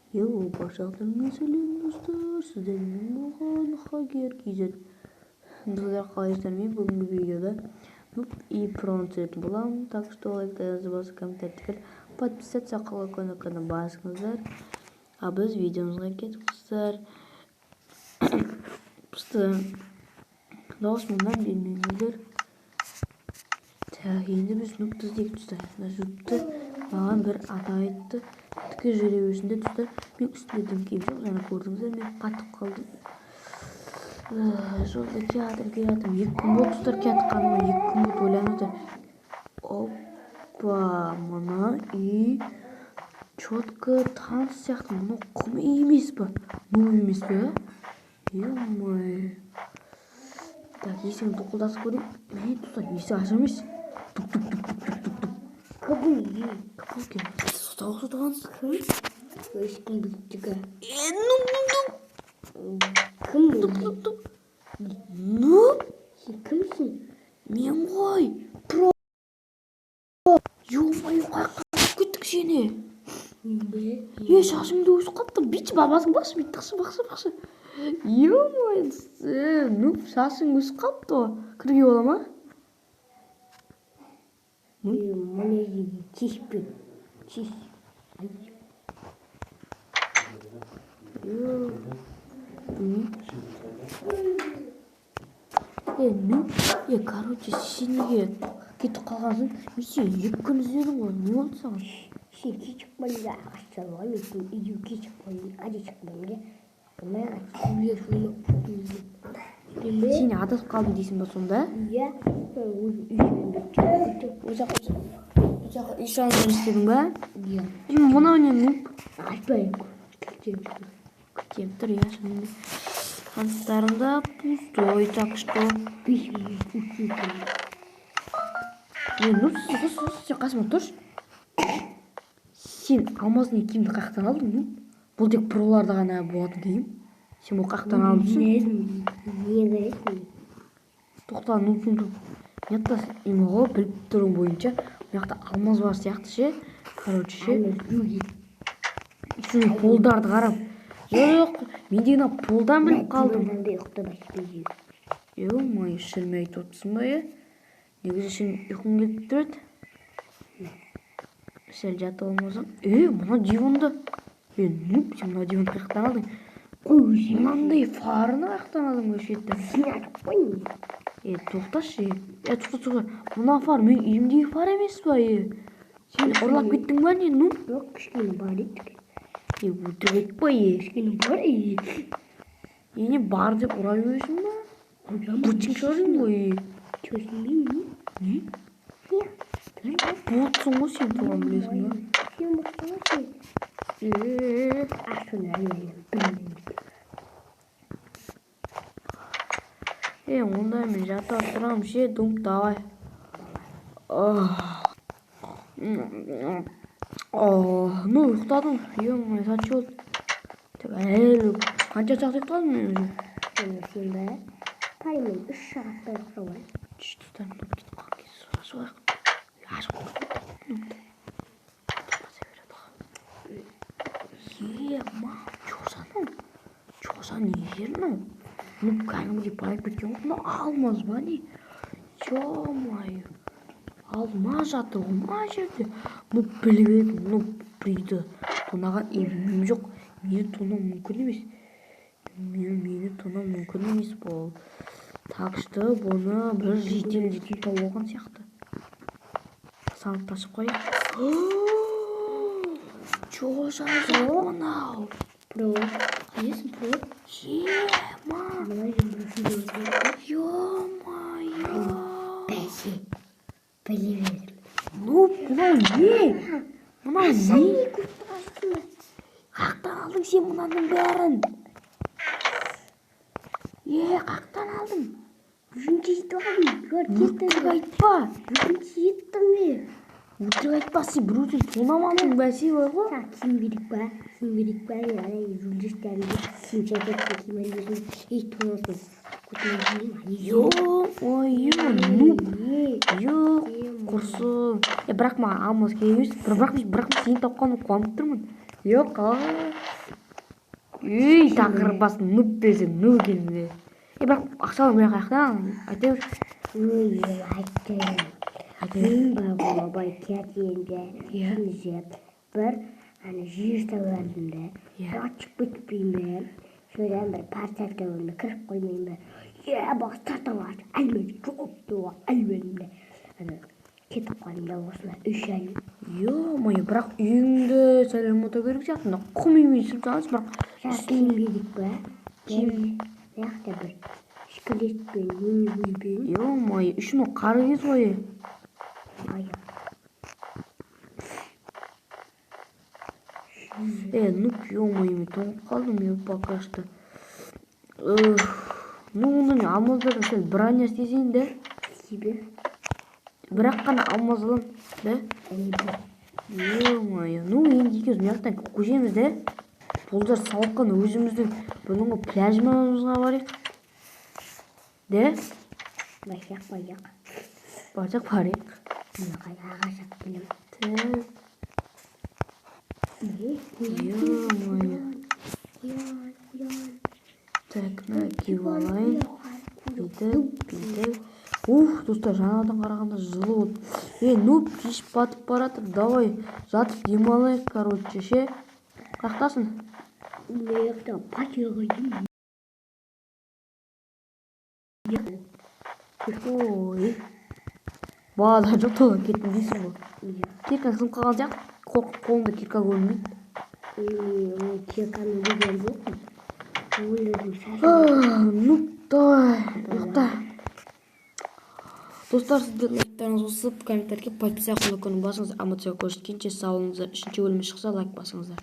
Башақтарыңа сәлем достар, сіздермен болған Хагер KZ. Достар, қалайсыздар? Мен бүгінгі видеода Noob и Pro боламын. Так что лайктарыңызды басып, комментарий подписаться қылып каналына басыңыздар. А біз видеомызға кетіп достар. Просто дауыс мұндан бермеңіздер. Енді біз Noob'ты іздейік достар. Noob'ты маған бір ата айтты. Тіке жүре берсінде достар. Мен үстінде дімкейім жоқ, жаңа көрдіңіздер, мен қатып қалдым. Жолда келатыр. 2 күн болды достар, кетқаныма 2 күн болды, ойланыңыздар. Опа, мына үй четко таныс сияқты. Мұны құм емес па? Noob емес па? Е-май. Так, есігін тоқылдасып көрейін. Мен достар, есік аша емес. Тук-тук-тук-тук-тук-тук. Кабыл екен. Соқтаған кім? Ешкім білдігі. Кім бұл? Noob? Сен кімсің? Мен ғой. Pro. Ё-май, қаққа күттік сені. Шашыңды өсіп қапты. Бич бабасың бақшы, бақшы. Ё-май, Noob шашың өсіп қапты ғой. Кіруге бола ма? Міне чешпен. Короче, сен неге кетіп қалғансың? Мен сен 2 күн іздедің ғой, не болды саған? Сен кешіп болда ағаштар ғой, мен үйде кешіп болдым, аде шықпаймын. Сен адасып қалдың дейсің ба сонда? Иә. Үй жағын істедің ба? Иә. Мұнау не Noob? Айтпайын. Күтем тұр, иә, шынымен. Қанттарында пустой, так что. Noob, сен қасыма тұршы. Сен алмаздың киімді қақтан алдың, Noob? Бұл тек проларда ғана болатын киім. Сен бұл қақтан алдың. Не қайсың? Тоқта, Noob. Ятта имаға біліп тұрың бойынша. Маяқта алмаз бар сияқты ше. Короче ше. Сен полдарды қарап. Жоқ, мен деген полдан біліп қалдым. Ё-май, шырмай айтып отырсың ба, е? Негізі сен ұйқың келіп тұрады. Сәл жатып алмасаң. Мына диванды. Noob, сен мына диванды қаяқтан алдың? Мынандай фарыны қаяқтан алдың ба шетті? Тоқташы. Тоқта. Мына фар мен үйімдегі фар емес па? Сен ұрлап кеттің ба не, Noob? Жоқ, кішкене бар едік. Өтірік айтпа, кішкене бар. Не бар деп ұра бересің ба? Бұтшың шығарың ғой. Чөсің беймін? Не? Бұтсың ғой сен тұрған білесің ба? Сен бұтсың ғой. Ашын әлі. Онда мен жатып тұрам ше, Noob давай. Ну, ұйықтадым. Ё-май, сәтші болды. Әлі қанша сағат ұйықтадым мен өзі? Сен бә? Таймен 3 сағатта ұйықтауай. Тұстан, Noob кетіп қалған кезде сұрасы олайық. Ашық болды. Чоса не жерін? Noob кәдімгідей байып кеткен ғой. Мына алмаз ба не? Ё-май. Алмаз жатыр ғой мына жерде. Noob біліп едім, Noob прийді. Тонаған емім жоқ. Мені тонау мүмкін емес. Мені тонау мүмкін емес бұл. Так что бұны бір жетелдетін тау болған сияқты. Санып ташып қойып. Чо жазып мынау? Про. Қайсың про? Ема. Ё-майо. Бәсе. Біліп едім. Noob, мынау не? Мынау не? Қақтан алдың сен мұнаның бәрін? Қақтан алдың? Бүгінгі жетіп алдың. Өтірік айтпа. Бүгінгі жеттім мен. Өтірік айтпа, сен бір өзің тонамандың бәсе бар ғой. Киім керек ба? Жұлдыздарыңды сен жәкетті киім тонасың. Noob, құрсын. Бірақ маған алмаз керек емес. Бірақ мен сені тапқанын қуанып тұрмын. Үй, тақырып басын нұп десең, нұп келді. Бірақ ақшалы мені қаяқтан, айта бер. Ой, айтайын. Мен бабай кетенде жеп бір жер тәуәрінде açık bitmeyeyim. Şöyle bir parça tavırını kırıp koymayayım ben. Ya bak tartalar, elbette çok doğal, elbette. Кетіп қалайын да осылай үш ай. Ё-моё, бірақ үйіңді сәл ұмыта беріп жатырсың да құм үймен сүріп саласыз, бірақ Киім бердік па? Киім. Яқта бір шкелетпен, өңгейбен. Ё-моё, үшін ол қары кез ғой. Ну, ё-моё, мен тоңып қалдым, я пока что. Ну, оны алмаздардан сәл броня істесейін да. Себеп? Бірақ қана алмаз алам, да? Ё-моё, ну енді екеуміз мына жақтан көшеміз да. Бұлдар салқын өзіміздің бұның пляжымызға барайық. Да? Барсақ барайық. Ағаш білім. Ё-моё. Так, мына киіп алайын. Бүйтіп. Достар, жаңадан қарағанда жылы болды. Нуп, кеш батып баратыр. Давай, жатып демалайық, короче, ше. Қақтасың? Мекті патиға Ой. Бала жоқ тола кеттім дейсің ғой. Киркаң сынып қалған сияқты. Қолында кирка көрінбейді. Кирканы көрген жоқпын. Ну, давай, ұйықта. Достар, сіздер лайктарыңыз қосып, комментарийге подписаться қылып басыңыз. Аматсия көрсеткенше сау болыңыздар. Үшінші бөлімі шықса лайк басыңыздар.